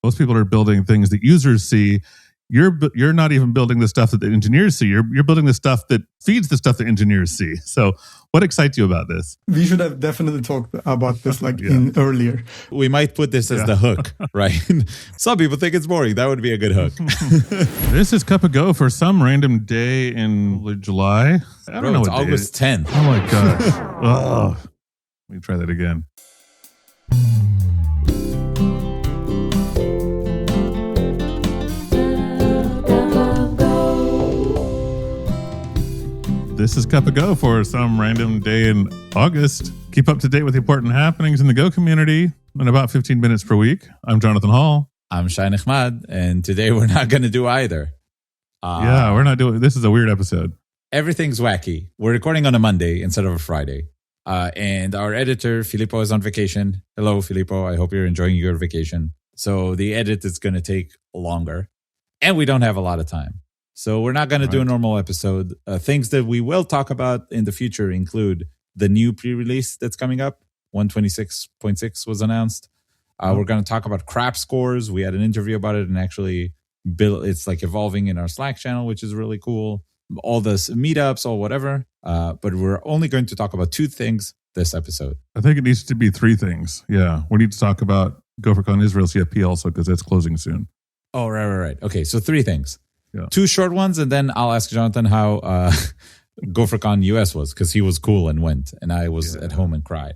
Most people are building things that users see. You're not even building the stuff that the engineers see. You're building the stuff that feeds the stuff that engineers see. So what excites you about this? We should have definitely talked about this in earlier. We might put this as the hook, right? Some people think it's boring. That would be a good hook. This is Cup of Go for some random day in July. I don't know it's what August 10th. Oh my gosh. Oh. Let me try that again. This is Cup of Go for some random day in August. Keep up to date with the important happenings in the Go community in about 15 minutes per week. I'm Jonathan Hall. I'm Shai Nechmad, and today we're not going to do either. We're not doing. This is a weird episode. Everything's wacky. We're recording on a Monday instead of a Friday. And our editor, Filippo, is on vacation. Hello, Filippo. I hope you're enjoying your vacation. So the edit is going to take longer. And we don't have a lot of time. So we're not going to do a normal episode. Things that we will talk about in the future include the new pre-release that's coming up. 126.6 was announced. We're going to talk about crap scores. We had an interview about it and actually it's like evolving in our Slack channel, which is really cool. All the meetups or whatever. But we're only going to talk about two things this episode. I think it needs to be three things. Yeah. We need to talk about GopherCon Israel CFP also because that's closing soon. Oh, right. Okay. So three things. Yeah. Two short ones, and then I'll ask Jonathan how GopherCon US was, because he was cool and went, and I was at home and cried.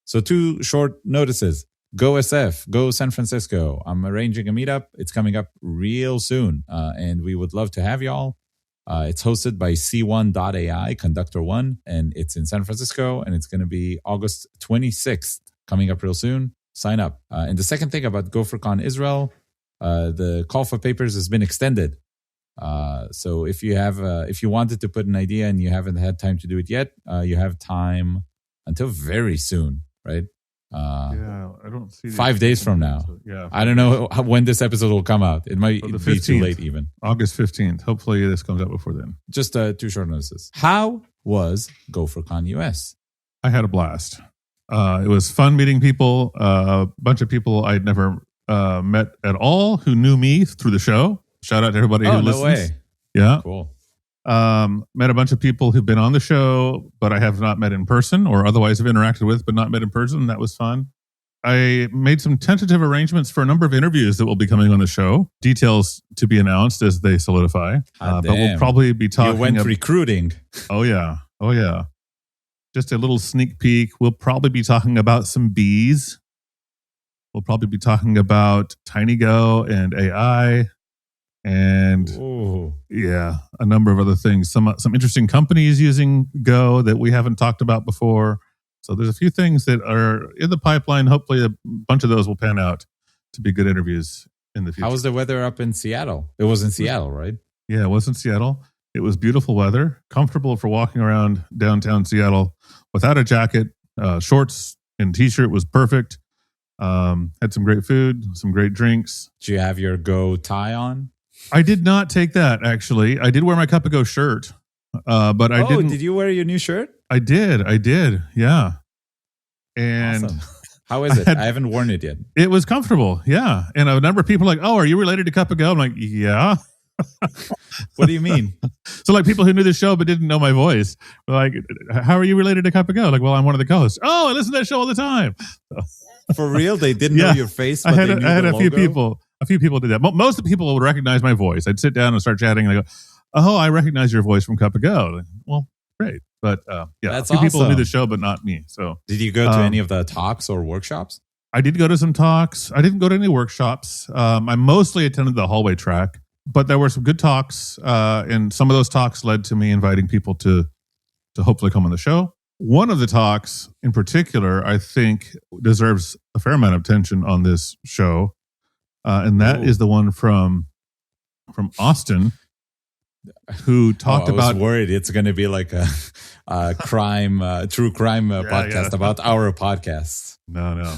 So two short notices. Go SF, go San Francisco. I'm arranging a meetup. It's coming up real soon, and we would love to have y'all. It's hosted by C1.ai, Conductor One, and it's in San Francisco, and it's going to be August 26th, coming up real soon. Sign up. And the second thing about GopherCon Israel, the call for papers has been extended. So if you wanted to put an idea and you haven't had time to do it yet, you have time until very soon, right? I don't see 5 days from now. Yeah, I don't know when this episode will come out. It might be too late even. August 15th. Hopefully this comes out before then. Just two short notices. How was GopherCon US? I had a blast. It was fun meeting people. A bunch of people I'd never met at all who knew me through the show. Shout out to everybody who listens. No way. Yeah. Cool. Met a bunch of people who've been on the show, but I have not met in person or otherwise have interacted with, but not met in person. That was fun. I made some tentative arrangements for a number of interviews that will be coming on the show. Details to be announced as they solidify. But we'll probably be talking. You went recruiting. Oh, yeah. Just a little sneak peek. We'll probably be talking about some bees. We'll probably be talking about TinyGo and AI. And a number of other things. Some interesting companies using Go that we haven't talked about before. So there's a few things that are in the pipeline. Hopefully a bunch of those will pan out to be good interviews in the future. How was the weather up in Seattle? It was in Seattle, right? Yeah, it was in Seattle. It was beautiful weather, comfortable for walking around downtown Seattle without a jacket. Shorts and t-shirt was perfect. Had some great food, some great drinks. Did you have your Go tie on? I did not take that, actually. I did wear my Cup of Go shirt, but I didn't. Did you wear your new shirt? I did. Yeah. And awesome. How is it? I haven't worn it yet. It was comfortable. Yeah. And a number of people are like, oh, are you related to Cup of Go? I'm like, yeah. What do you mean? So like people who knew the show but didn't know my voice were like, how are you related to Cup of Go? Like, well, I'm one of the co-hosts. Oh, I listen to that show all the time. For real? They didn't know your face? But I had a few people. A few people did that. Most of the people would recognize my voice. I'd sit down and start chatting, and I go, "Oh, I recognize your voice from Cup of Go." Like, well, great, but that's a few awesome. people knew the show, but not me. So, did you go to any of the talks or workshops? I did go to some talks. I didn't go to any workshops. I mostly attended the hallway track, but there were some good talks, and some of those talks led to me inviting people to hopefully come on the show. One of the talks, in particular, I think deserves a fair amount of attention on this show. And that is the one from Austin, who talked about. I was worried it's going to be like a true crime podcast about our podcasts. No.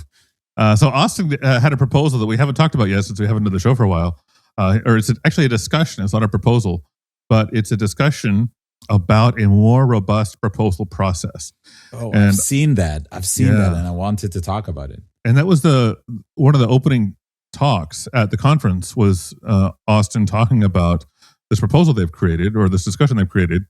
So Austin had a proposal that we haven't talked about yet since we haven't done the show for a while. Or it's actually a discussion. It's not a proposal, but it's a discussion about a more robust proposal process. I've seen that. And I wanted to talk about it. And that was one of the opening talks at the conference was Austin talking about this proposal they've created or this discussion they've created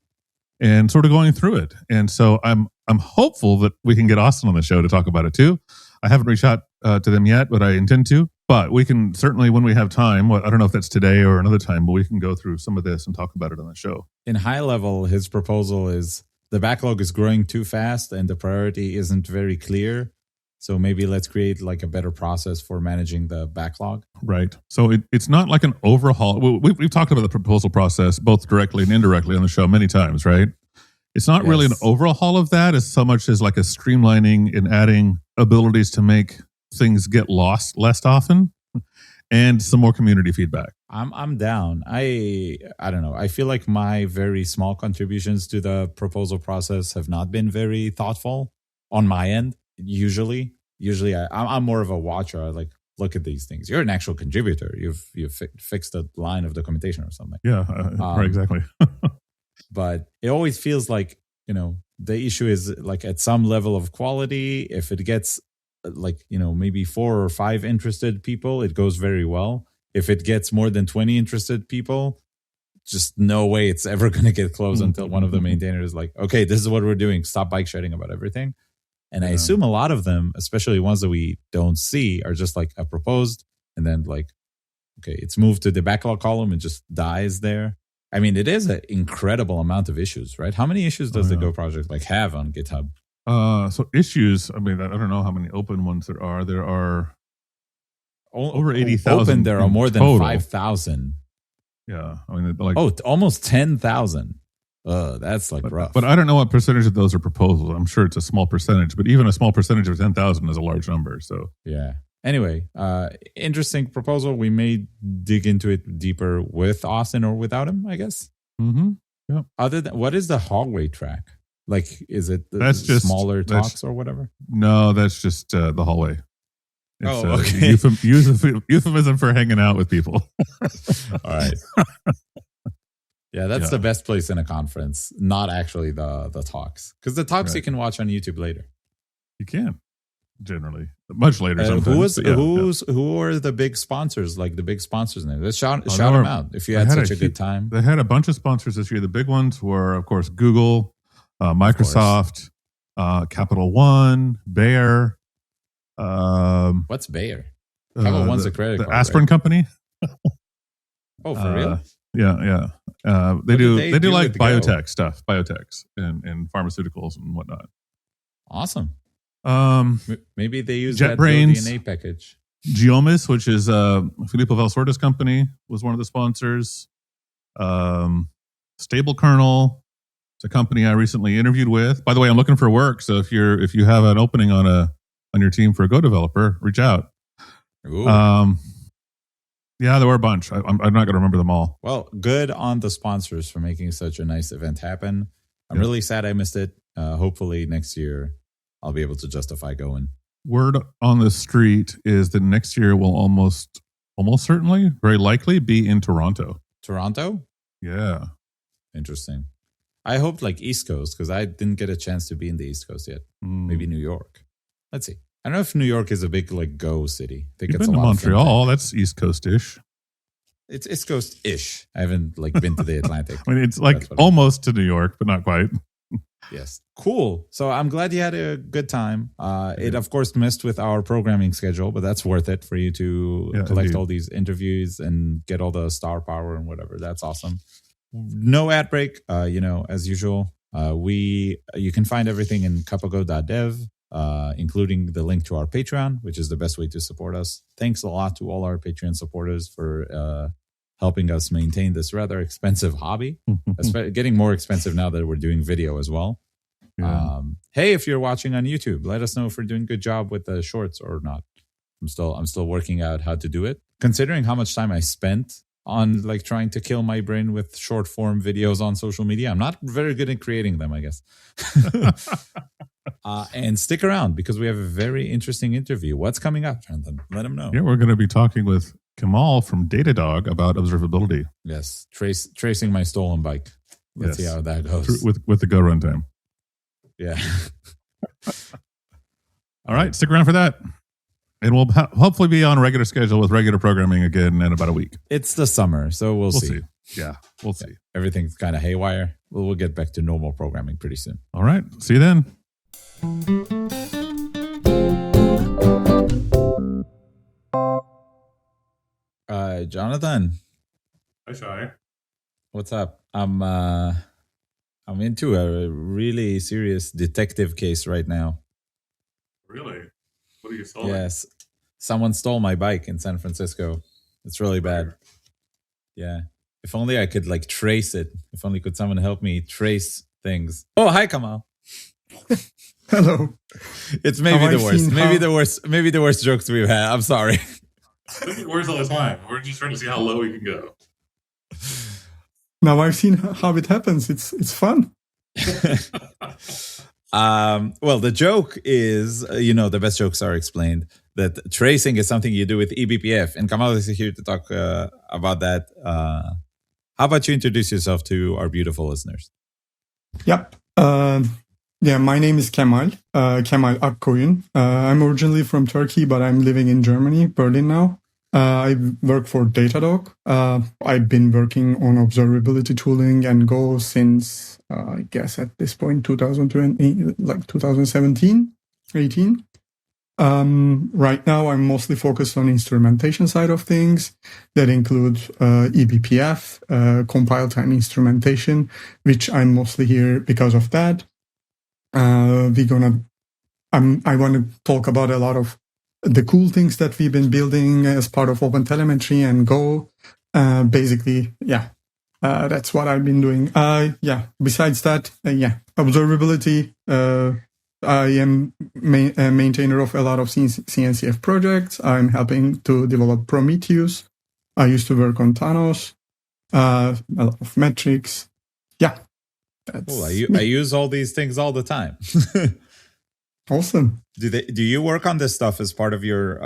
and sort of going through it. And so I'm hopeful that we can get Austin on the show to talk about it too. I haven't reached out to them yet, but I intend to. But we can certainly, when we have time, I don't know if that's today or another time, but we can go through some of this and talk about it on the show. In high level, his proposal is the backlog is growing too fast and the priority isn't very clear. So maybe let's create like a better process for managing the backlog. Right. So it's not like an overhaul. We've talked about the proposal process both directly and indirectly on the show many times, right? It's not really an overhaul of that as so much as like a streamlining and adding abilities to make things get lost less often and some more community feedback. I'm down. I don't know. I feel like my very small contributions to the proposal process have not been very thoughtful on my end. Usually I'm more of a watcher. I like look at these things. You're an actual contributor. You've fixed a line of documentation or something. Yeah, right, exactly. But it always feels like, the issue is like at some level of quality. If it gets like, maybe 4 or 5 interested people, it goes very well. If it gets more than 20 interested people, just no way it's ever going to get close until one of the maintainers is like, okay, this is what we're doing. Stop bike shedding about everything. And I assume a lot of them, especially ones that we don't see, are just like a proposed and then like, okay, it's moved to the backlog column and just dies there. I mean, it is an incredible amount of issues, right? How many issues does the Go project like have on GitHub? So issues, I mean, I don't know how many open ones there are. There are over 80,000. Open, there are more than 5,000. Yeah. I mean, like, almost 10,000. That's like rough. But I don't know what percentage of those are proposals. I'm sure it's a small percentage, but even a small percentage of 10,000 is a large number. So yeah. Anyway, interesting proposal. We may dig into it deeper with Austin or without him, I guess. Mm-hmm. Yeah. Other than what is the hallway track? Like, is it that's just smaller talks or whatever? No, that's just the hallway. It's okay. Euphemism for hanging out with people. All right. Yeah, that's the best place in a conference, not actually the talks. Because the talks you can watch on YouTube later. You can, generally. Much later sometimes. Who are the big sponsors, like the big sponsors now? Let's shout them out if you had such a good time. They had a bunch of sponsors this year. The big ones were, of course, Google, Microsoft, Capital One, Bayer. What's Bayer? Capital One's a credit card. The aspirin company. Oh, for real? Yeah. They do like biotech stuff, biotechs and pharmaceuticals and whatnot. Awesome. Maybe they use JetBrains, that DNA package. Geomis, which is Filippo Valsorda's company, was one of the sponsors. Stable Kernel, it's a company I recently interviewed with. By the way, I'm looking for work, so if you have an opening on your team for a Go developer, reach out. Ooh. Yeah, there were a bunch. I'm not going to remember them all. Well, good on the sponsors for making such a nice event happen. I'm really sad I missed it. Hopefully next year I'll be able to justify going. Word on the street is that next year will almost certainly, very likely, be in Toronto. Toronto? Yeah. Interesting. I hope like East Coast, because I didn't get a chance to be in the East Coast yet. Maybe New York. Let's see. I don't know if New York is a big like Go city. I think You've been to Montreal. That's East Coast-ish. It's East Coast-ish. I haven't like been to the Atlantic. I mean, it's like almost to New York, but not quite. Yes. Cool. So I'm glad you had a good time. It, of course, messed with our programming schedule, but that's worth it for you to collect all these interviews and get all the star power and whatever. That's awesome. No ad break, as usual. You can find everything in cupago.dev, including the link to our Patreon, which is the best way to support us. Thanks a lot to all our Patreon supporters for helping us maintain this rather expensive hobby. It's getting more expensive now that we're doing video as well. Yeah. Hey, if you're watching on YouTube, let us know if we're doing a good job with the shorts or not. I'm still working out how to do it. Considering how much time I spent on like trying to kill my brain with short form videos on social media, I'm not very good at creating them, I guess. And stick around because we have a very interesting interview. What's coming up, Jonathan? Let them know. Yeah, we're going to be talking with Kemal from Datadog about observability. Yes, tracing my stolen bike. Let's see how that goes. With the Go runtime. Yeah. All right, stick around for that. And we'll hopefully be on a regular schedule with regular programming again in about a week. It's the summer, so we'll see. Yeah, we'll see. Everything's kind of haywire. We'll get back to normal programming pretty soon. All right. See you then. Jonathan. Hi, Shai. What's up? I'm into a really serious detective case right now. Really? What are you solving? Yes. Someone stole my bike in San Francisco. It's really bad. Yeah. If only I could like trace it. If only could someone help me trace things. Oh, hi, Kemal. Hello. It's maybe the worst. Maybe the worst jokes we've had. I'm sorry. We get worse all the time. We're just trying to see how low we can go. Now I've seen how it happens. It's fun. Well, the joke is, the best jokes are explained. That tracing is something you do with eBPF, and Kemal is here to talk about that. How about you introduce yourself to our beautiful listeners? Yep. My name is Kemal Akkoyun. I'm originally from Turkey, but I'm living in Germany, Berlin now. I work for Datadog. I've been working on observability tooling and Go since, I guess at this point, 2020, like 2017, 18. Right now, I'm mostly focused on instrumentation side of things. That includes eBPF, compile time instrumentation, which I'm mostly here because of that. I want to talk about a lot of the cool things that we've been building as part of OpenTelemetry and Go. That's what I've been doing. Besides that, observability. I am a maintainer of a lot of CNCF projects. I'm helping to develop Prometheus. I used to work on Thanos, a lot of metrics. Yeah. Cool. I use all these things all the time. Awesome. Do you work on this stuff as part of your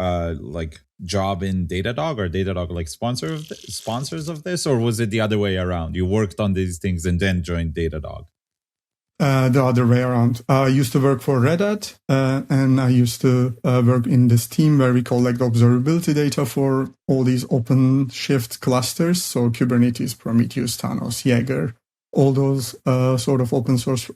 job in Datadog, or Datadog like sponsors of this, or was it the other way around? You worked on these things and then joined Datadog? The other way around. I used to work for Red Hat, and I used to work in this team where we collect observability data for all these OpenShift clusters. So Kubernetes, Prometheus, Thanos, Jaeger, all those sort of open source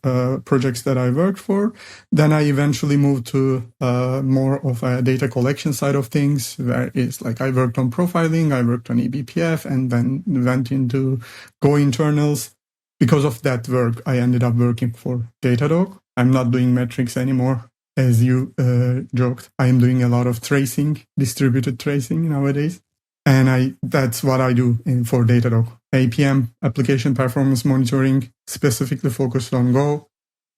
projects that I worked for. Then I eventually moved to more of a data collection side of things, where it's like I worked on profiling, I worked on eBPF, and then went into Go internals. Because of that work, I ended up working for Datadog. I'm not doing metrics anymore, as you joked. I am doing a lot of tracing, distributed tracing nowadays. And that's what I do for Datadog. APM, application performance monitoring, specifically focused on Go.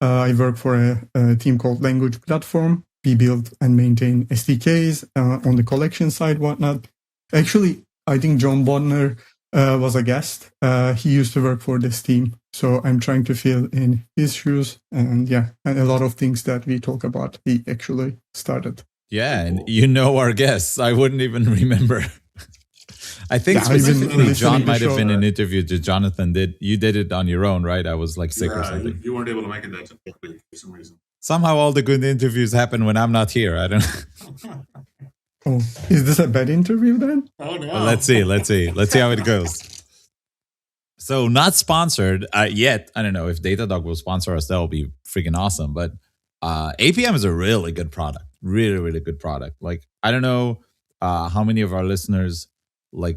I work for a team called Language Platform. We build and maintain SDKs on the collection side, whatnot. Actually, I think John Bodner was a guest. He used to work for this team. So I'm trying to fill in his shoes. And a lot of things that we talk about, he actually started. Yeah, and our guests. I wouldn't even remember. I think specifically John might have been an interview that Jonathan did. You did it on your own, right? I was like sick or something. You weren't able to make it that week for some reason. Somehow all the good interviews happen when I'm not here. I don't know. Oh, is this a bad interview then? Oh no. Well, let's see how it goes. So not sponsored yet. I don't know if Datadog will sponsor us. That will be freaking awesome. But APM is a really good product. Really, really good product. Like, I don't know how many of our listeners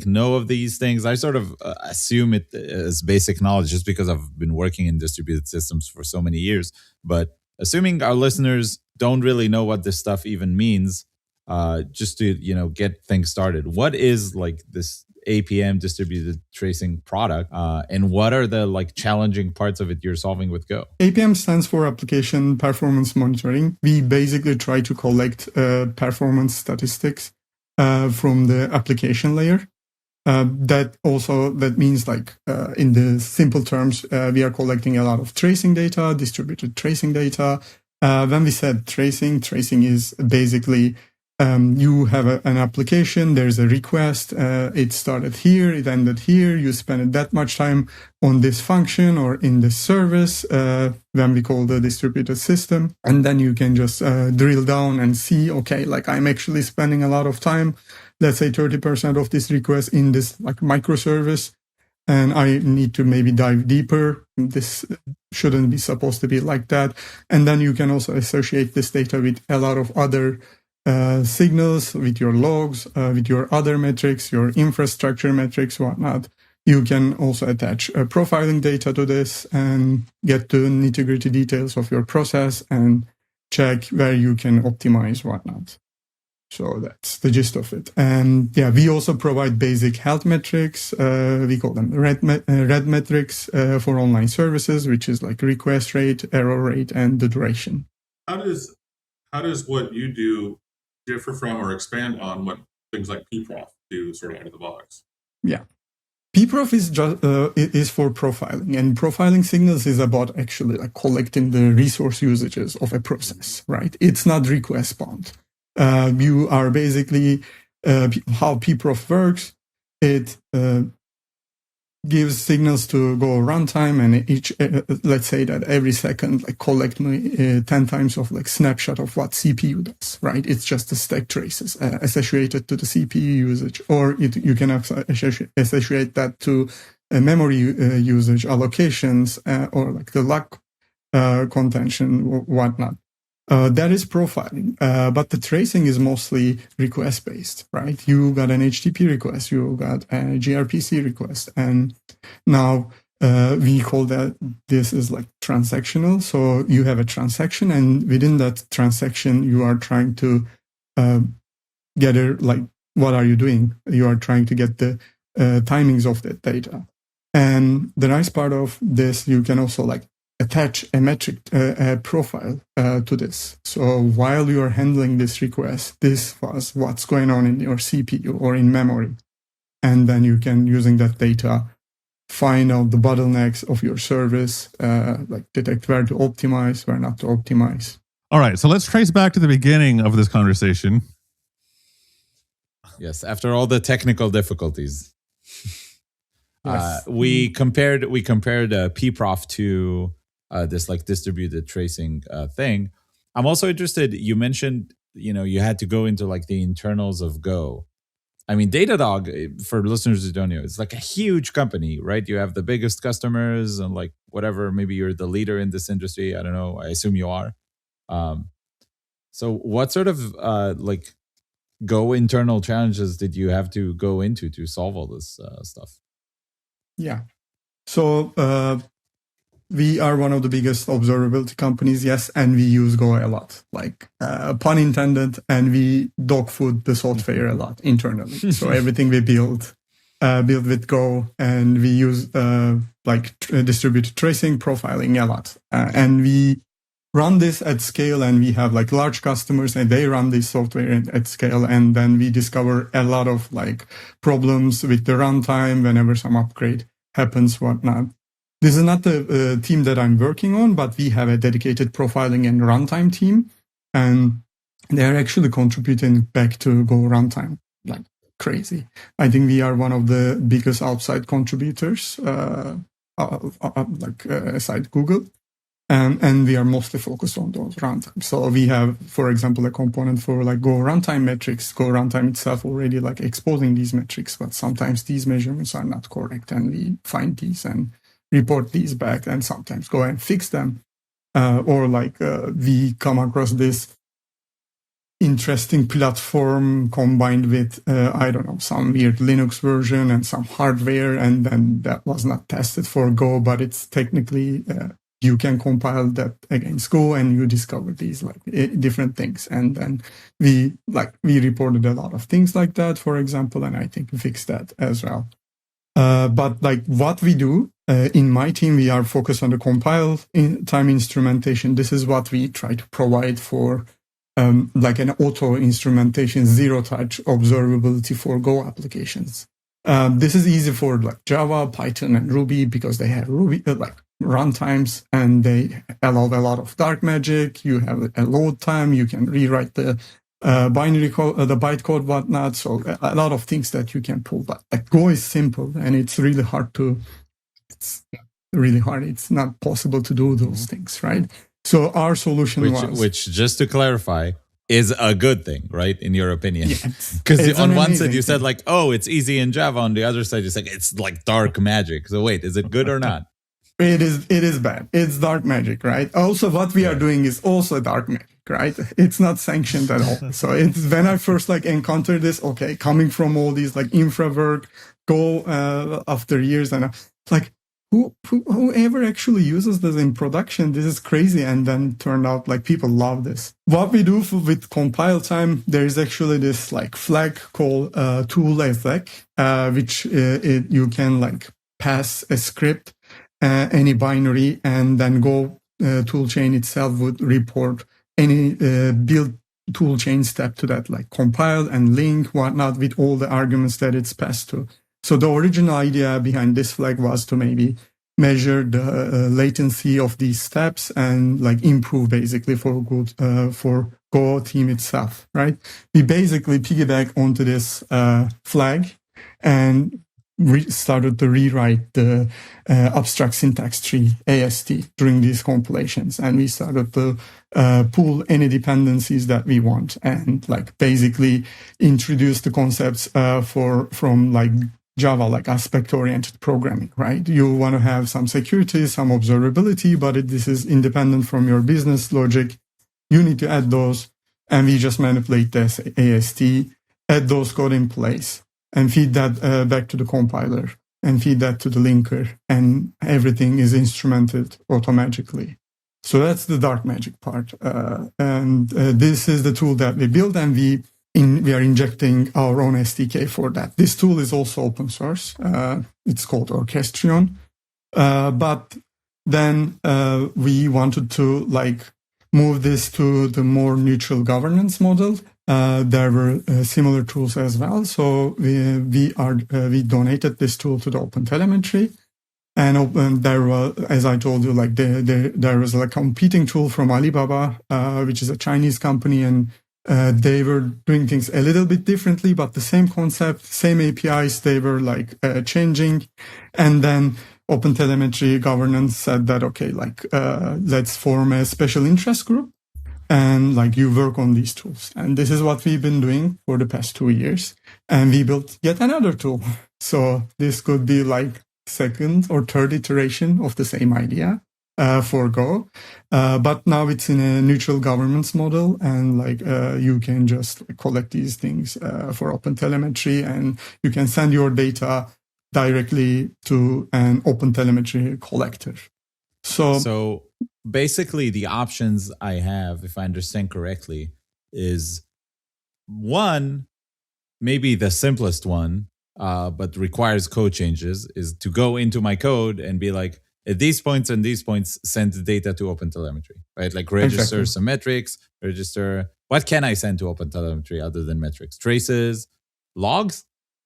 know of these things. I sort of assume it as basic knowledge just because I've been working in distributed systems for so many years. But assuming our listeners don't really know what this stuff even means, just to get things started, what is this APM distributed tracing product, and what are the challenging parts of it you're solving with Go? APM stands for Application Performance Monitoring. We basically try to collect performance statistics from the application layer. That means in the simple terms, we are collecting a lot of tracing data, distributed tracing data. When we said tracing is basically you have an application, there's a request, it started here, it ended here, you spent that much time on this function or in this service, when we call the distributed system. And then you can just drill down and see, okay, like I'm actually spending a lot of time, let's say 30% of this request in this like microservice, and I need to maybe dive deeper. This shouldn't be supposed to be like that. And then you can also associate this data with a lot of other signals, with your logs, with your other metrics, your infrastructure metrics, whatnot. You can also attach profiling data to this and get the nitty-gritty details of your process and check where you can optimize, whatnot. So that's the gist of it. And yeah, we also provide basic health metrics. We call them red metrics for online services, which is like request rate, error rate, and the duration. How does what you do differ from or expand on what things like pprof do sort of out of the box? Yeah. pprof is just is for profiling, and profiling signals is about actually like collecting the resource usages of a process, right? It's not request bound. You are basically how pprof works. It gives signals to Go runtime, and each let's say that every second like collect me 10 times of like snapshot of what CPU does, right? It's just the stack traces associated to the CPU usage, or you can associate that to memory usage allocations or like the lock contention or whatnot. That is profiling, but the tracing is mostly request-based, right? You got an HTTP request, you got a gRPC request, and now we call this is like transactional. So you have a transaction, and within that transaction, you are trying to gather, like, what are you doing? You are trying to get the timings of that data. And the nice part of this, you can also like attach a metric profile to this. So while you are handling this request, this was what's going on in your CPU or in memory. And then you can, using that data, find out the bottlenecks of your service, like detect where to optimize, where not to optimize. All right, so let's trace back to the beginning of this conversation. Yes, after all the technical difficulties. Yes. We compared pprof to this like distributed tracing thing. I'm also interested, you mentioned, you had to go into like the internals of Go. I mean, Datadog, for listeners who don't know, it's like a huge company, right? You have the biggest customers and like whatever, maybe you're the leader in this industry. I don't know. I assume you are. So what sort of like Go internal challenges did you have to go into to solve all this stuff? Yeah. So we are one of the biggest observability companies, yes, and we use Go a lot, like pun intended, and we dog food the software a lot internally. So everything we build with Go, and we use distributed tracing, profiling a lot, and we run this at scale, and we have like large customers, and they run this software at scale, and then we discover a lot of like problems with the runtime whenever some upgrade happens, whatnot. This is not the team that I'm working on, but we have a dedicated profiling and runtime team, and they're actually contributing back to Go runtime like crazy. I think we are one of the biggest outside contributors, aside Google, and we are mostly focused on those runtime. So we have, for example, a component for like Go runtime metrics. Go runtime itself already like exposing these metrics, but sometimes these measurements are not correct, and we find these and report these back, and sometimes go and fix them. Or we come across this interesting platform combined with, some weird Linux version and some hardware, and then that was not tested for Go, but it's technically, you can compile that against Go, and you discover these like different things. And then we reported a lot of things like that, for example, and I think we fixed that as well. But like what we do in my team, we are focused on the compile time instrumentation. This is what we try to provide for like an auto instrumentation, zero touch observability for Go applications. This is easy for like Java, Python, and Ruby, because they have Ruby runtimes, and they allow a lot of dark magic. You have a load time. You can rewrite the binary code, the bytecode, whatnot. So a lot of things that you can pull. But like Go is simple, and it's really hard to. It's really hard. It's not possible to do those things, right? So our solution which just to clarify, is a good thing, right? In your opinion, because yeah, on one side you said like, oh, it's easy in Java. On the other side, you said it's like dark magic. So wait, is it good or not? It is bad. It's dark magic, right? Also, what we are doing is also dark magic, right? It's not sanctioned at all. So it's when I first like encountered this, okay, coming from all these like infra work, Go after years, and like whoever actually uses this in production, this is crazy. And then turned out like people love this. What we do with compile time, there is actually this like flag called tool exec, which you can like pass a script, any binary, and then Go toolchain itself would report any build toolchain step to that, like compile and link, whatnot, with all the arguments that it's passed to. So the original idea behind this flag was to maybe measure the latency of these steps and like improve basically for Go team itself, right? We basically piggyback onto this flag and started to rewrite the abstract syntax tree AST during these compilations, and we started to pull any dependencies that we want and like basically introduce the concepts from like Java, like aspect-oriented programming, right? You want to have some security, some observability, but this is independent from your business logic. You need to add those, and we just manipulate this AST, add those code in place, and feed that back to the compiler, and feed that to the linker, and everything is instrumented automatically. So that's the dark magic part. And this is the tool that we build, and we are injecting our own SDK for that. This tool is also open source. It's called Orchestrion. But then we wanted to like move this to the more neutral governance model. There were similar tools as well. So we donated this tool to the OpenTelemetry. And there was, as I told you, like there was a competing tool from Alibaba, which is a Chinese company, and they were doing things a little bit differently, but the same concept, same APIs, they were like changing. And then OpenTelemetry governance said that, okay, like let's form a special interest group and like you work on these tools. And this is what we've been doing for the past 2 years. And we built yet another tool. So this could be like second or third iteration of the same idea for Go. But now it's in a neutral governance model, and like you can just collect these things for OpenTelemetry, and you can send your data directly to an OpenTelemetry collector. So basically the options I have, if I understand correctly, is one, maybe the simplest one, but requires code changes, is to go into my code and be like, at these points and these points, send the data to OpenTelemetry, right? Like register some metrics, register. What can I send to OpenTelemetry other than metrics? Traces, logs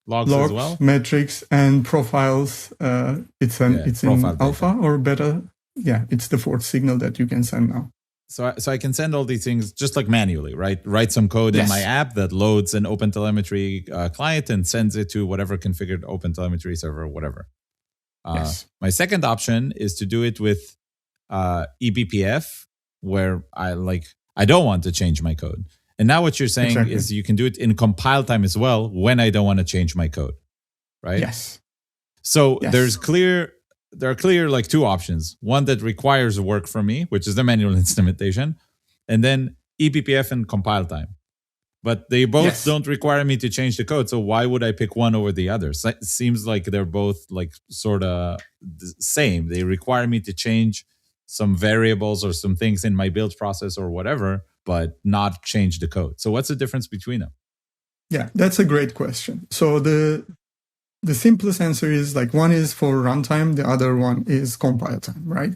as well? Metrics, and profiles. It's in alpha or beta. Yeah, it's the fourth signal that you can send now. So I can send all these things just like manually, right? Write some code in my app that loads an OpenTelemetry client and sends it to whatever configured OpenTelemetry server, whatever. My second option is to do it with eBPF, where I don't want to change my code. And now what you're saying is you can do it in compile time as well when I don't want to change my code, right? Yes. So there are clear like two options. One that requires work from me, which is the manual implementation, and then eBPF and compile time. But they both don't require me to change the code. So why would I pick one over the other? So it seems like they're both like sort of the same. They require me to change some variables or some things in my build process or whatever, but not change the code. So what's the difference between them? Yeah, that's a great question. So the simplest answer is like one is for runtime, the other one is compile time, right?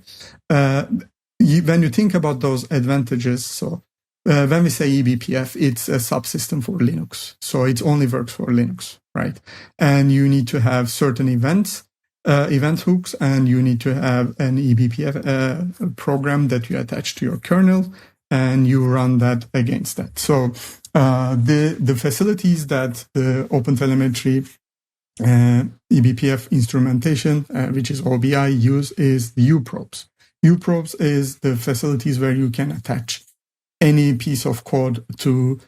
When you think about those advantages, so when we say eBPF, it's a subsystem for Linux. So it only works for Linux, right? And you need to have certain event hooks, and you need to have an eBPF program that you attach to your kernel. and you run that against that. So the facilities that the OpenTelemetry eBPF instrumentation, which is OBI, use is the uprobes. Uprobes is the facilities where you can attach any piece of code to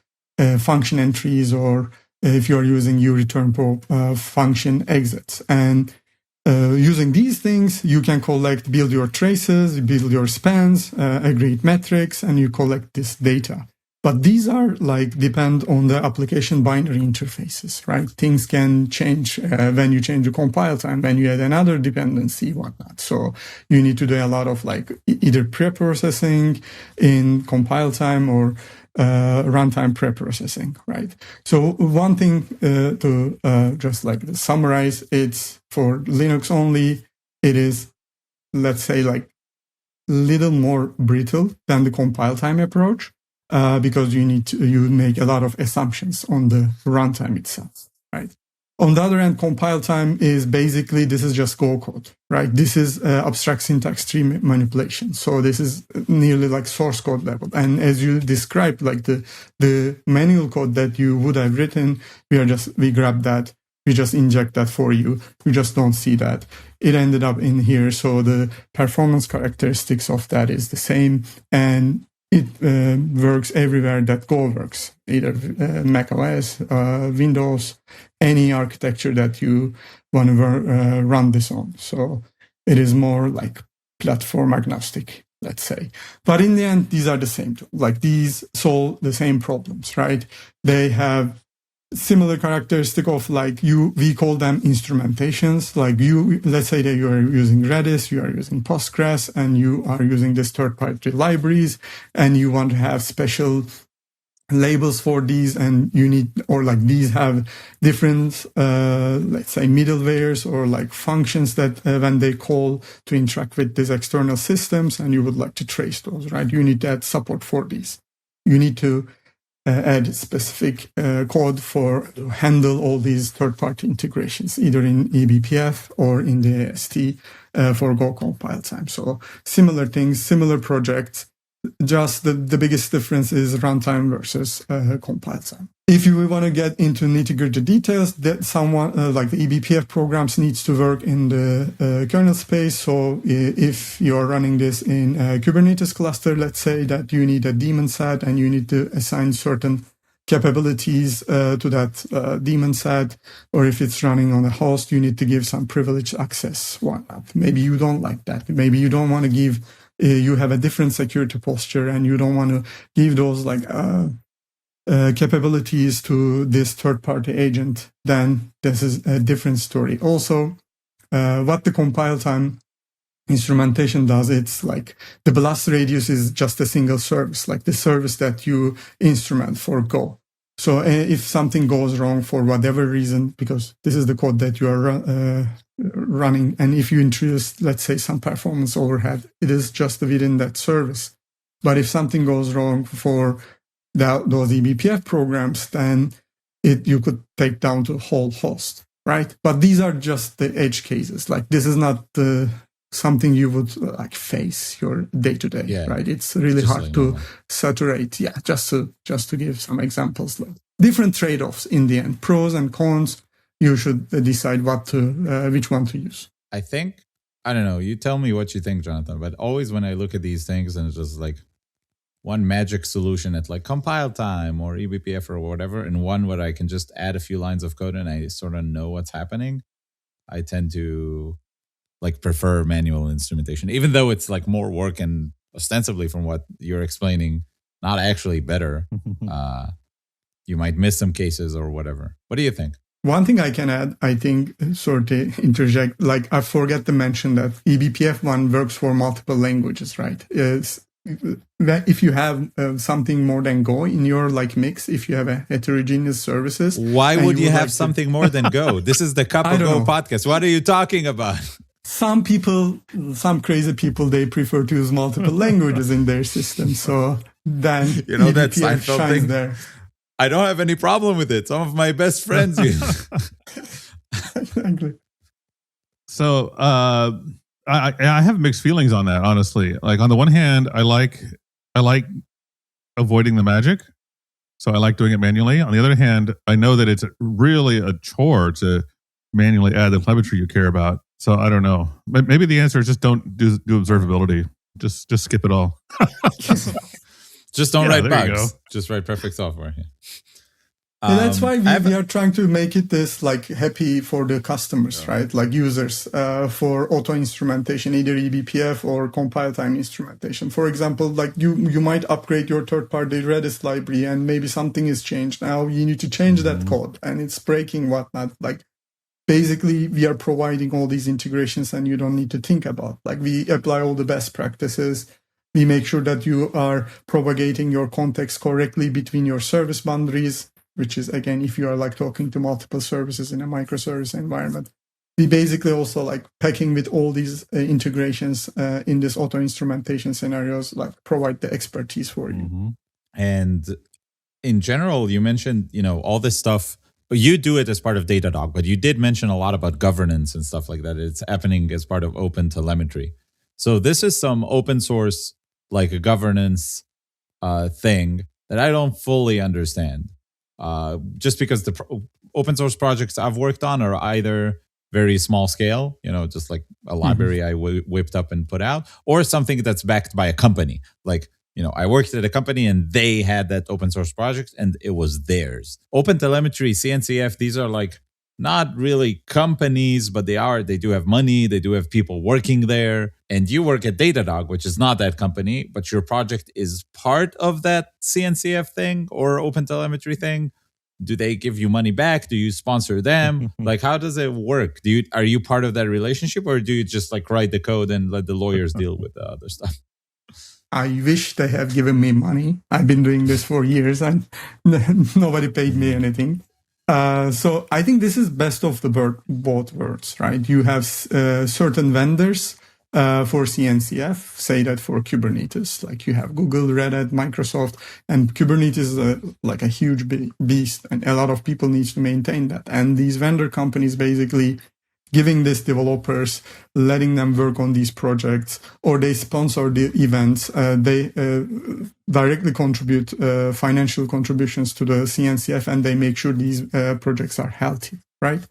function entries, or if you're using ureturn probe function exits. And using these things, you can build your traces, build your spans, aggregate metrics, and you collect this data. But these are depend on the application binary interfaces, right? Things can change when you change the compile time, when you add another dependency, whatnot. So you need to do a lot of either pre-processing in compile time or runtime pre-processing, right? So one thing to just summarize, it's for Linux only. It is, let's say, little more brittle than the compile time approach. Because you make a lot of assumptions on the runtime itself, right? On the other hand, compile time is basically, this is just Go code, right? This is abstract syntax tree manipulation. So this is nearly source code level. And as you described, the manual code that you would have written, we grab that, we just inject that for you. We just don't see that. It ended up in here. So the performance characteristics of that is the same. And it works everywhere that Go works, either Mac OS, Windows, any architecture that you want to run this on. So it is more platform agnostic, let's say. But in the end, these are the same. These solve the same problems, right? They have similar characteristic of we call them instrumentations. Let's say that you are using Redis, you are using Postgres, and you are using this third-party libraries, and you want to have special labels for these, and you need, these have different, let's say, middlewares or functions that when they call to interact with these external systems, and you would like to trace those, right? You need that support for these. You need to add specific code to handle all these third-party integrations, either in eBPF or in the AST for Go compile time. So similar things, similar projects, just the biggest difference is runtime versus compile time. If you want to get into nitty-gritty details, that someone the eBPF programs needs to work in the kernel space. So if you're running this in a Kubernetes cluster, let's say that you need a daemon set and you need to assign certain capabilities to that daemon set, or if it's running on a host, you need to give some privileged access. Whatnot. Maybe you don't like that. Maybe you don't want to give. You have a different security posture, and you don't want to give those capabilities to this third-party agent. Then this is a different story. Also, what the compile time instrumentation does, it's the blast radius is just a single service, the service that you instrument for Go. So if something goes wrong for whatever reason, because this is the code that you are running, and if you introduce, let's say, some performance overhead, it is just within that service. But if something goes wrong for those eBPF programs, then you could take down to a whole host, right? But these are just the edge cases. This is not something you would face your day-to-day, right? It's really hard to saturate. Yeah, just to give some examples. Different trade-offs in the end, pros and cons. You should decide which one to use. I think, I don't know, you tell me what you think, Jonathan, but always when I look at these things and it's just one magic solution at compile time or eBPF or whatever, and one where I can just add a few lines of code and I sort of know what's happening, I tend to prefer manual instrumentation, even though it's more work and ostensibly from what you're explaining, not actually better. You might miss some cases or whatever. What do you think? One thing I can add, I think, sort of interject, I forget to mention that eBPF one works for multiple languages, right? If you have something more than Go in your mix, if you have a heterogeneous services. Why would you have something more than Go? This is the Cup of Go podcast. What are you talking about? Some people, some crazy people, they prefer to use multiple languages in their system. So then that Seinfeld shines thing. There. I don't have any problem with it. Some of my best friends use. Exactly. So I have mixed feelings on that, honestly. On the one hand, I like avoiding the magic. So I like doing it manually. On the other hand, I know that it's really a chore to manually add the telemetry you care about. So I don't know. Maybe the answer is just don't do observability. Just skip it all. Just don't write bugs. Just write perfect software. Yeah. And that's why we are trying to make it this like happy for the customers, right? Like users for auto instrumentation, either eBPF or compile time instrumentation. For example, like you might upgrade your third-party Redis library and maybe something is changed. Now you need to change that code and it's breaking whatnot. Like basically we are providing all these integrations and you don't need to think about. Like we apply all the best practices. We make sure that you are propagating your context correctly between your service boundaries, which is, again, if you are like talking to multiple services in a microservice environment. We basically also like packing with all these integrations in this auto instrumentation scenarios, like provide the expertise for you. And in general, you mentioned, all this stuff, but you do it as part of Datadog, but you did mention a lot about governance and stuff like that. It's happening as part of open telemetry. So this is some open source, like a governance thing that I don't fully understand. Just because the open source projects I've worked on are either very small scale, just like a library I whipped up and put out, or something that's backed by a company. Like, I worked at a company and they had that open source project and it was theirs. Open telemetry, CNCF, these are like not really companies, but they do have money, they do have people working there. And you work at Datadog, which is not that company, but your project is part of that CNCF thing or open telemetry thing. Do they give you money back? Do you sponsor them? Like, how does it work? Are you part of that relationship, or do you just like write the code and let the lawyers deal with the other stuff? I wish they have given me money. I've been doing this for years and nobody paid me anything. So I think this is best of the both worlds, right? You have certain vendors for CNCF, say that for Kubernetes, like you have Google, Red Hat, Microsoft, and Kubernetes is like a huge beast, and a lot of people need to maintain that. And these vendor companies basically giving these developers, letting them work on these projects, or they sponsor the events. They directly contribute financial contributions to the CNCF, and they make sure these projects are healthy, right?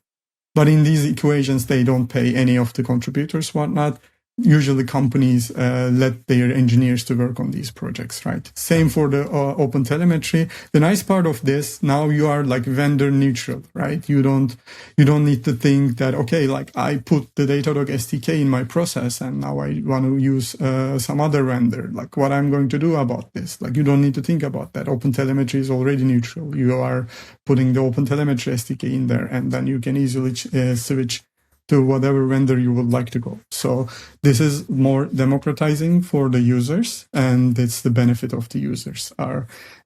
But in these equations, they don't pay any of the contributors, whatnot. Usually companies let their engineers to work on these projects, right? Same for the open telemetry. The nice part of this, now you are like vendor neutral, right? You don't need to think that, okay, like I put the Datadog SDK in my process and now I want to use some other vendor. Like what I'm going to do about this? Like you don't need to think about that. Open telemetry is already neutral. You are putting the open telemetry SDK in there and then you can easily switch to whatever vendor you would like to go. So this is more democratizing for the users, and it's the benefit of the users.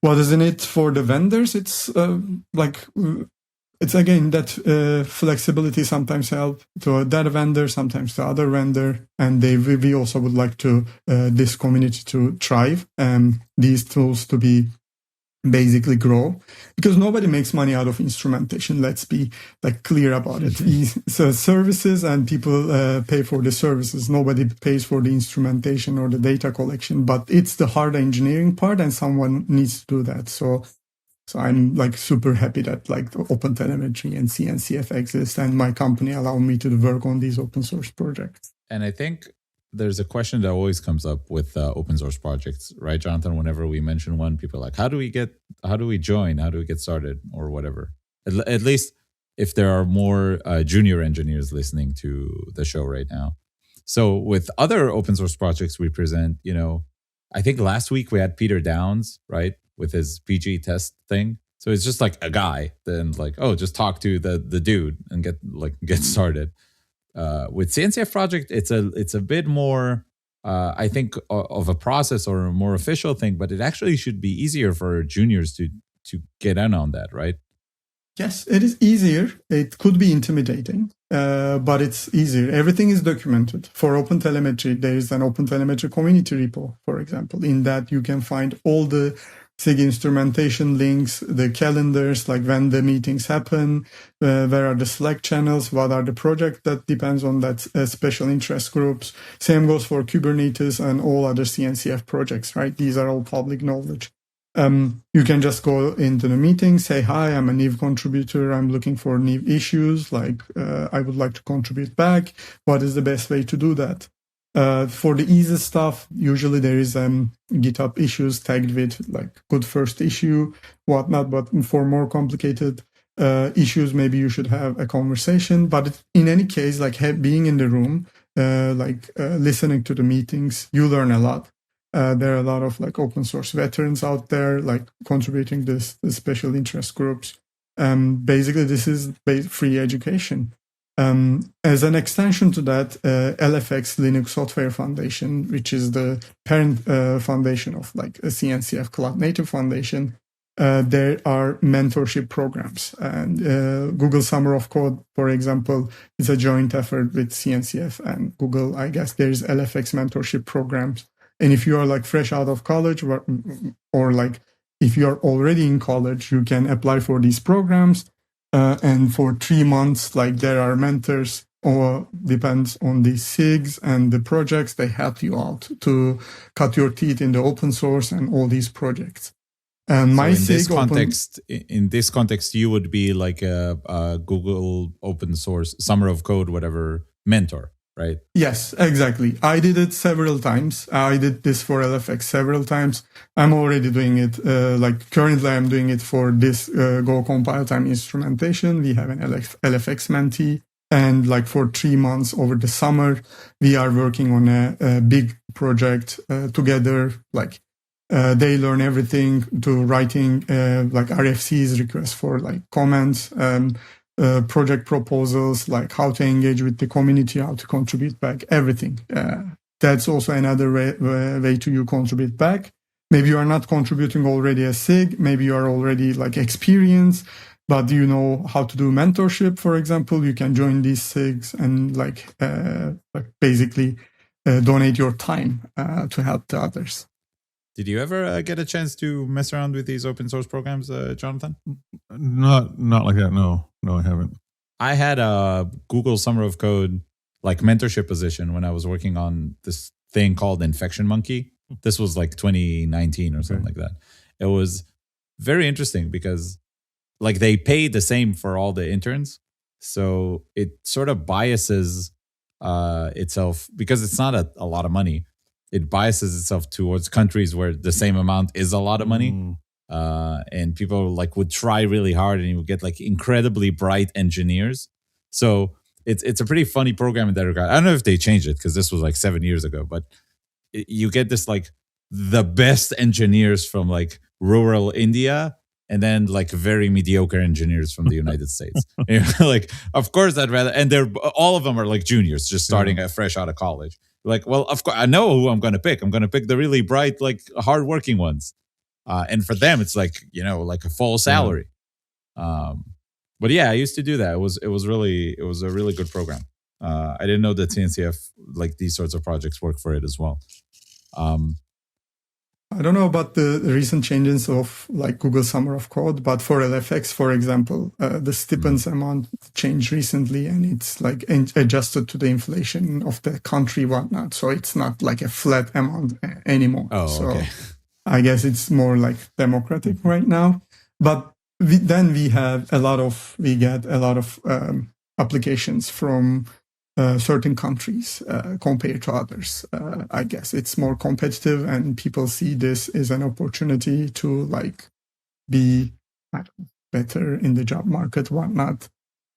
What is in it for the vendors? It's it's again that flexibility sometimes help to that vendor, sometimes the other vendor, and we also would like to this community to thrive and these tools to be basically grow, because nobody makes money out of instrumentation. Let's be like clear about it. So services and people pay for the services. Nobody pays for the instrumentation or the data collection, but it's the hard engineering part and someone needs to do that. So I'm like super happy that like open telemetry and CNCF exist and my company allow me to work on these open source projects. And I think there's a question that always comes up with open source projects, right, Jonathan? Whenever we mention one, people are like, how do we join? How do we get started or whatever? At least if there are more junior engineers listening to the show right now. So with other open source projects we present, I think last week we had Peter Downs, right, with his PG test thing. So it's just like a guy, then like, oh, just talk to the dude and get started. With CNCF project, it's a bit more, I think, of a process or a more official thing, but it actually should be easier for juniors to get in on that, right? Yes, it is easier. It could be intimidating, but it's easier. Everything is documented. For OpenTelemetry, there is an OpenTelemetry community repo, for example, in that you can find all the SIG instrumentation links, the calendars, like when the meetings happen, where are the Slack channels, what are the projects that depends on that special interest groups. Same goes for Kubernetes and all other CNCF projects, right? These are all public knowledge. You can just go into the meeting, say, hi, I'm a new contributor. I'm looking for new issues. Like, I would like to contribute back. What is the best way to do that? For the easy stuff, usually there is GitHub issues tagged with like good first issue, whatnot. But for more complicated issues, maybe you should have a conversation. But in any case, like being in the room, listening to the meetings, you learn a lot. There are a lot of like open source veterans out there, like contributing the special interest groups. Basically, this is free education. As an extension to that, LFX Linux Software Foundation, which is the parent foundation of like a CNCF Cloud Native Foundation, there are mentorship programs. And Google Summer of Code, for example, is a joint effort with CNCF and Google. I guess there's LFX mentorship programs. And if you are like fresh out of college or like if you are already in college, you can apply for these programs. And for 3 months, like there are mentors, or depends on the SIGs and the projects, they help you out to cut your teeth in the open source and all these projects. And my in this context, you would be like a Google open source Summer of Code, whatever mentor, right? Yes, exactly. I did it several times. I did this for LFX several times. I'm already doing it. Like currently, I'm doing it for this Go compile time instrumentation. We have an LFX mentee. And like for 3 months over the summer, we are working on a big project together. Like they learn everything to writing like RFCs, requests for like comments, project proposals, like how to engage with the community, how to contribute back, everything. That's also another way to you contribute back. Maybe you are not contributing already as SIG. Maybe you are already like experienced, but you know how to do mentorship, for example. You can join these SIGs and like basically donate your time to help the others. Did you ever get a chance to mess around with these open source programs, Jonathan? Not like that. No, I haven't. I had a Google Summer of Code like mentorship position when I was working on this thing called Infection Monkey. This was like 2019 or something like that. It was very interesting because like they pay the same for all the interns. So it sort of biases itself because it's not a lot of money. It biases itself towards countries where the same amount is a lot of money. And people like would try really hard and you would get like incredibly bright engineers. So it's a pretty funny program in that regard. I don't know if they changed it because this was like 7 years ago, but you get this like the best engineers from like rural India and then like very mediocre engineers from the United States. Like, of course I'd rather, and they're all of them are like juniors just starting fresh out of college. Like, well, of course, I know who I'm going to pick. I'm going to pick the really bright, like hardworking ones. And for them, it's like, you know, like a full salary. But yeah, I used to do that. It was a really good program. I didn't know that CNCF, like these sorts of projects work for it as well. I don't know about the recent changes of like Google Summer of Code, but for LFX, for example, the stipends amount changed recently and it's like adjusted to the inflation of the country, whatnot. So it's not like a flat amount anymore. Okay. I guess it's more like democratic right now. But we get a lot of applications from certain countries compared to others. I guess it's more competitive and people see this as an opportunity to like be better in the job market, whatnot.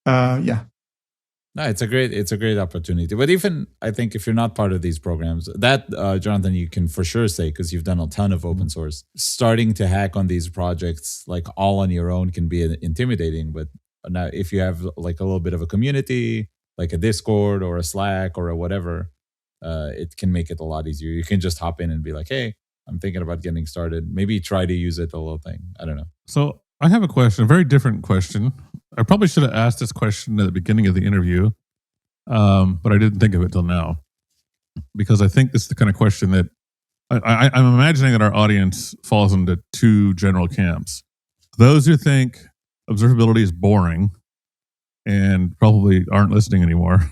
No, it's a great opportunity. But even I think if you're not part of these programs, that Jonathan, you can for sure say because you've done a ton of open source, starting to hack on these projects like all on your own can be intimidating. But now if you have like a little bit of a community, like a Discord or a Slack or a whatever, it can make it a lot easier. You can just hop in and be like, hey, I'm thinking about getting started. Maybe try to use it a little thing. I don't know. So I have a question, a very different question. I probably should have asked this question at the beginning of the interview, but I didn't think of it till now. Because I think this is the kind of question that I'm imagining that our audience falls into two general camps. Those who think observability is boring and probably aren't listening anymore.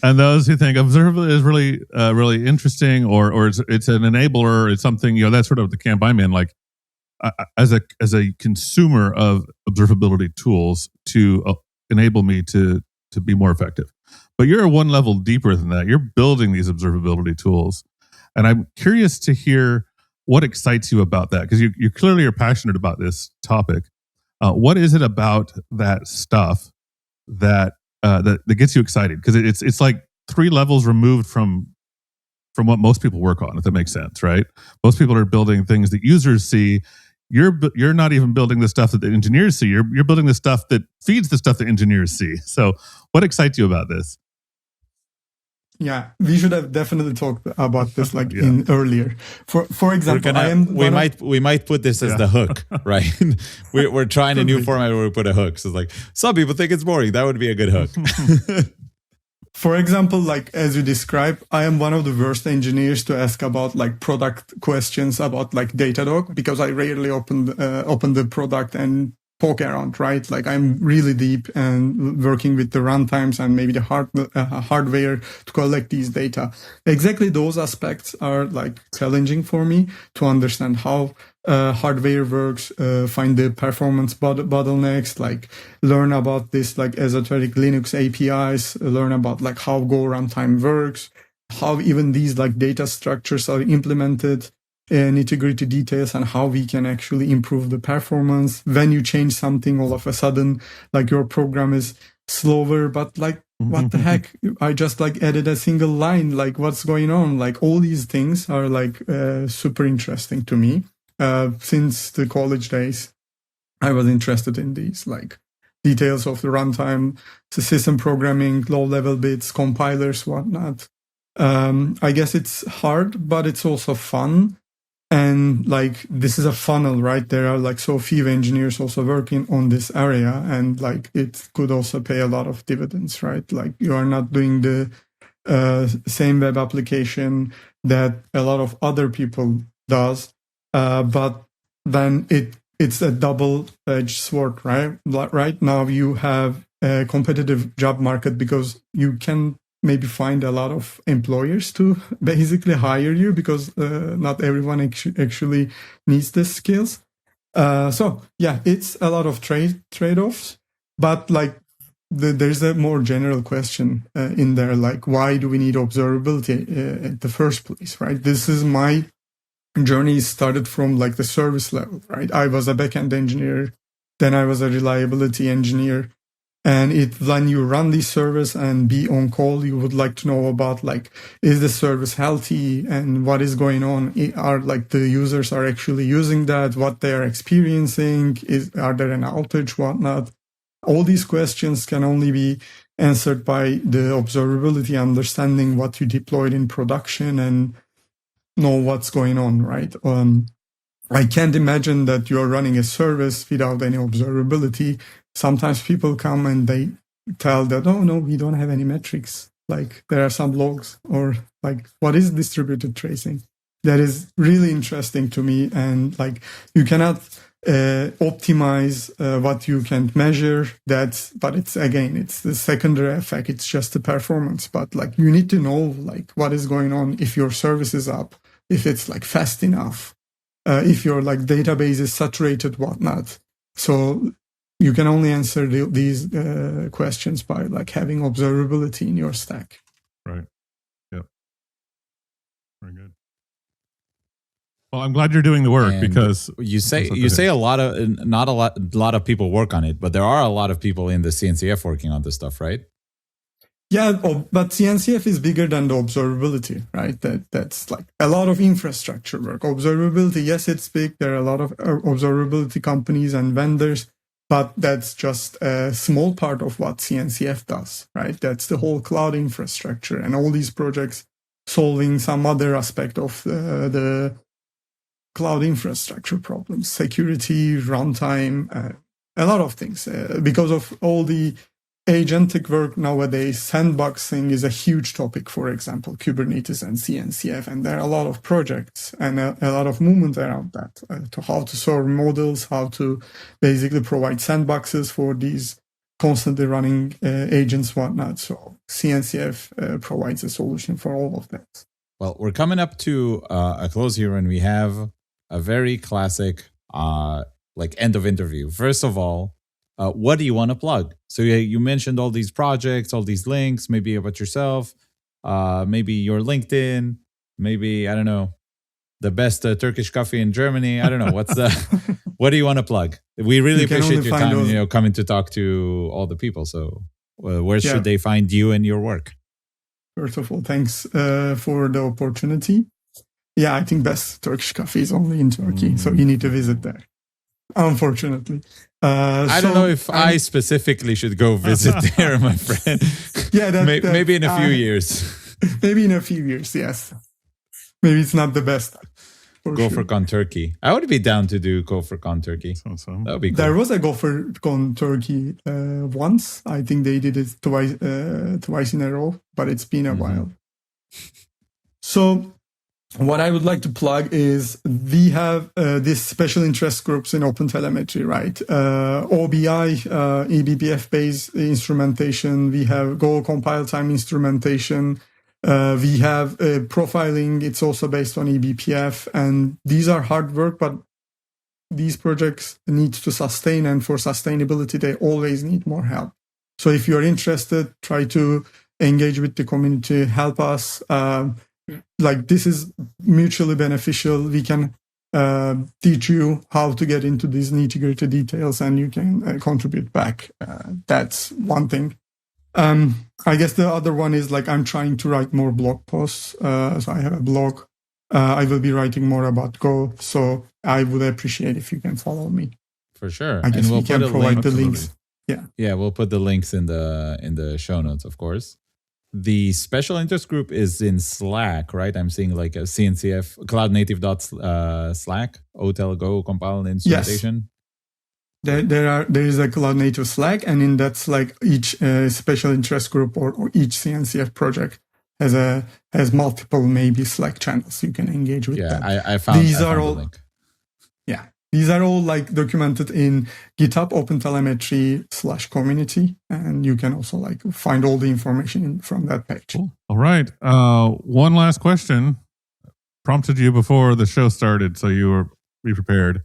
And those who think observability is really, really interesting, or it's an enabler, it's something, that's sort of the camp I'm in. Like, as a consumer of observability tools to enable me to be more effective. But you're one level deeper than that. You're building these observability tools, and I'm curious to hear what excites you about that, because you clearly are passionate about this topic. What is it about that stuff that gets you excited? Because it's like 3 levels removed from what most people work on, if that makes sense, right? Most people are building things that users see. You're not even building the stuff that the engineers see. You're building the stuff that feeds the stuff that engineers see. So, what excites you about this? Yeah, we should have definitely talked about this in earlier. For example, we might put this as the hook, right? we're trying a new format where we put a hook. So it's like, some people think it's boring. That would be a good hook. For example, like as you described, I am one of the worst engineers to ask about like product questions about like Datadog, because I rarely open the product and poke around, right? Like I'm really deep and working with the runtimes and maybe the hardware to collect these data. Exactly those aspects are like challenging for me to understand how hardware works, find the performance bottlenecks, like learn about this like esoteric Linux APIs, learn about like how Go runtime works, how even these like data structures are implemented, nitty-gritty details, and how we can actually improve the performance. When you change something, all of a sudden, like your program is slower, but like, what the heck? I just like added a single line, like what's going on? Like all these things are like super interesting to me. Since the college days, I was interested in these like details of the runtime, the system programming, low-level bits, compilers, whatnot. I guess it's hard, but it's also fun. And like, this is a funnel, right? There are like so few engineers also working on this area, and like it could also pay a lot of dividends, right? Like you are not doing the same web application that a lot of other people does, but then it's a double-edged sword, right? Right now you have a competitive job market because you can maybe find a lot of employers to basically hire you, because not everyone actually needs these skills. So yeah, it's a lot of trade-offs, but like there's a more general question in there, like why do we need observability at the first place, right? This is my journey started from like the service level, right? I was a backend engineer, then I was a reliability engineer. And when you run the service and be on call, you would like to know about like, is the service healthy and what is going on? Are like the users are actually using that, what they are experiencing? Are there an outage, whatnot? All these questions can only be answered by the observability, understanding what you deployed in production and know what's going on, right? I can't imagine that you're running a service without any observability. Sometimes people come and they tell that, oh, no, we don't have any metrics. Like there are some logs, or like, what is distributed tracing? That is really interesting to me. And like, you cannot optimize what you can't measure. But it's the secondary effect. It's just the performance. But like, you need to know like what is going on, if your service is up, if it's like fast enough, if your like database is saturated, whatnot. So you can only answer these questions by like having observability in your stack. Right. Yep. Very good. Well, I'm glad you're doing the work, because you say a lot of people work on it, but there are a lot of people in the CNCF working on this stuff, right? Yeah, but CNCF is bigger than the observability, right? That's like a lot of infrastructure work. Observability, yes, it's big. There are a lot of observability companies and vendors, but that's just a small part of what CNCF does, right? That's the whole cloud infrastructure and all these projects solving some other aspect of the cloud infrastructure problems, security, runtime, a lot of things. Because of all the agentic work nowadays, sandboxing is a huge topic, for example, Kubernetes and CNCF, and there are a lot of projects and a lot of movement around that, to how to serve models, how to basically provide sandboxes for these constantly running agents, whatnot. So CNCF provides a solution for all of that. Well, we're coming up to a close here, and we have a very classic end of interview. First of all, what do you want to plug? So you mentioned all these projects, all these links, maybe about yourself, maybe your LinkedIn, maybe, I don't know, the best Turkish coffee in Germany. I don't know. What do you want to plug? We really appreciate your time, coming to talk to all the people. So where should they find you and your work? First of all, thanks for the opportunity. Yeah, I think best Turkish coffee is only in Turkey. So you need to visit there, unfortunately. I don't know if I specifically should go visit there, my friend. Yeah, maybe in a few years. Maybe in a few years, yes. Maybe it's not the best. GopherCon Turkey. I would be down to do GopherCon Turkey. That would be cool. There was a GopherCon Turkey once. I think they did it twice in a row, but it's been a while. So what I would like to plug is we have these special interest groups in OpenTelemetry, right? OBI, eBPF-based instrumentation. We have Go compile time instrumentation. We have profiling. It's also based on eBPF. And these are hard work, but these projects need to sustain. And for sustainability, they always need more help. So if you're interested, try to engage with the community, help us. This is mutually beneficial. We can teach you how to get into these nitty-gritty details, and you can contribute back. That's one thing. I guess the other one is I'm trying to write more blog posts. So I have a blog. I will be writing more about Go. So I would appreciate if you can follow me. For sure. I guess we can provide the links. Yeah, we'll put the links in the show notes, of course. The special interest group is in Slack, right? I'm seeing a CNCF cloudnative.slack, OTel Go compile instrumentation. Yes. There is a cloud native Slack, and in that Slack, each special interest group or each CNCF project has multiple maybe Slack channels you can engage with. Yeah, I found the link. Yeah, these are all documented in GitHub OpenTelemetry/community, and you can also find all the information from that page. Cool. All right, one last question. Prompted you before the show started, so you be prepared.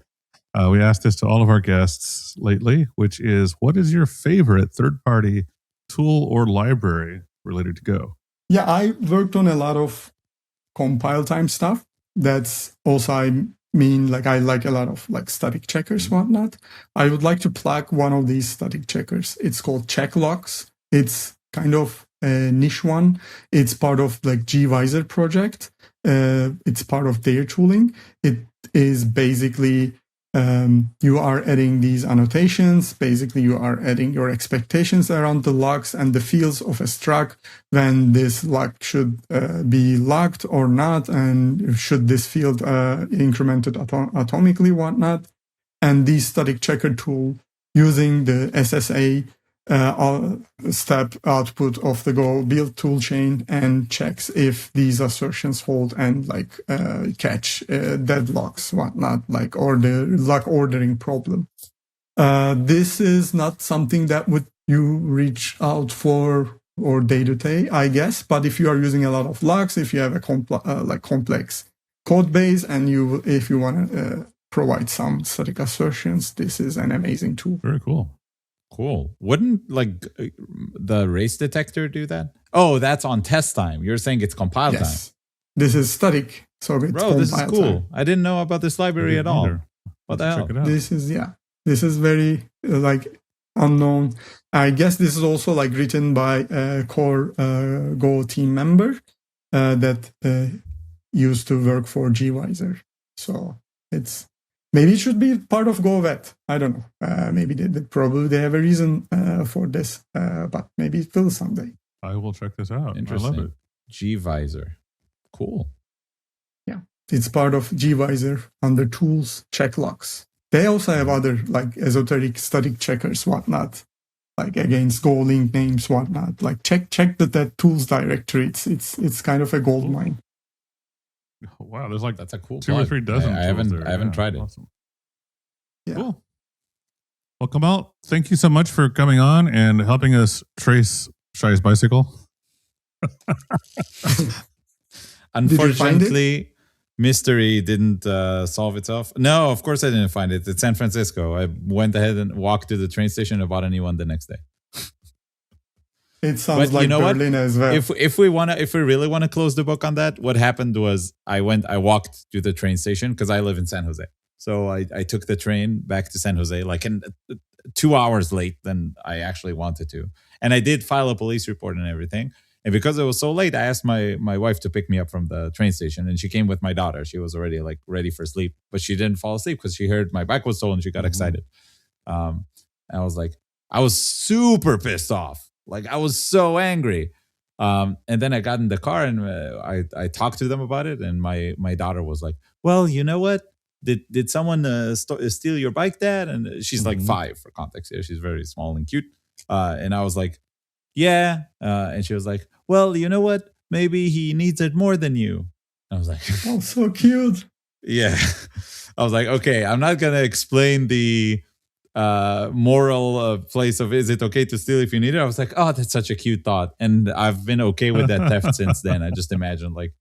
We asked this to all of our guests lately, which is, what is your favorite third-party tool or library related to Go? Yeah, I worked on a lot of compile time stuff. That's also, I like a lot of static checkers, whatnot. I would like to plug one of these static checkers. It's called Checklogs. It's kind of a niche one. It's part of gvisor project. It's part of their tooling. It is basically you are adding these annotations. Basically, you are adding your expectations around the logs and the fields of a struct, when this log should be logged or not, and should this field incremented atomically, whatnot. And this static checker tool, using the SSA step output of the Go build toolchain, and checks if these assertions hold and catch deadlocks, whatnot, or the log ordering problem. This is not something that would you reach out for or day to day, I guess. But if you are using a lot of logs, if you have a complex code base, and if you want to provide some static assertions, this is an amazing tool. Very cool. Cool. Wouldn't the race detector do that? Oh, that's on test time. You're saying it's compile time. This is static. So it's this is cool. time. I didn't know about this library at all. What the hell? This is very unknown. I guess this is also written by a core Go team member that used to work for gvisor. So maybe it should be part of GoVet. I don't know. Maybe they have a reason for this, but maybe it will someday. I will check this out. Interesting. I love it. gvisor. Cool. Yeah. It's part of gvisor under tools, checklogs. They also have other esoteric static checkers, whatnot, against Go link names, whatnot. Check that tools directory. It's kind of a gold mine. Wow, there's that's a cool 2 or 3 dozen. I haven't tried it. Awesome. Yeah. Cool. Well, Kemal, thank you so much for coming on and helping us trace Shai's bicycle. Unfortunately, mystery didn't solve itself. No, of course I didn't find it. It's San Francisco. I went ahead and walked to the train station and bought a new one the next day. It sounds like Berlin as well. If we really want to close the book on that, what happened was I walked to the train station because I live in San Jose. So I took the train back to San Jose like 2 hours late than I actually wanted to. And I did file a police report and everything. And because it was so late, I asked my wife to pick me up from the train station, and she came with my daughter. She was already like ready for sleep, but she didn't fall asleep because she heard my bike was stolen. She got excited. I was super pissed off. Like I was so angry. And then I got in the car and I talked to them about it. And my daughter was like, "Well, you know what? Did someone steal your bike, Dad?" And she's like 5 for context here. She's very small and cute. And I was like, "Yeah." And she was like, "Well, you know what? Maybe he needs it more than you." I was like, "Oh, so cute." Yeah. I was like, okay, I'm not going to explain the moral place of is it okay to steal if you need it. I was like, oh, that's such a cute thought. And I've been okay with that theft since then. I just imagined like,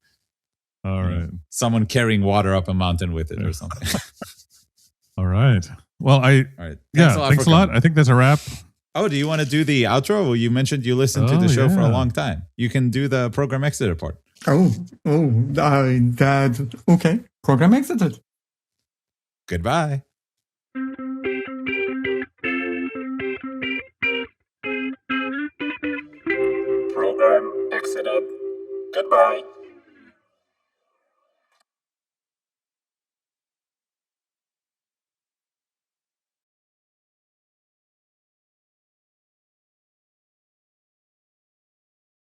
all right, someone carrying water up a mountain with it or something. All right. Well, thanks a lot. I think that's a wrap. Oh, do you want to do the outro? Well, you mentioned you listened to the show for a long time. You can do the program exit report. Okay. Program exited. Goodbye. Program exited. Goodbye.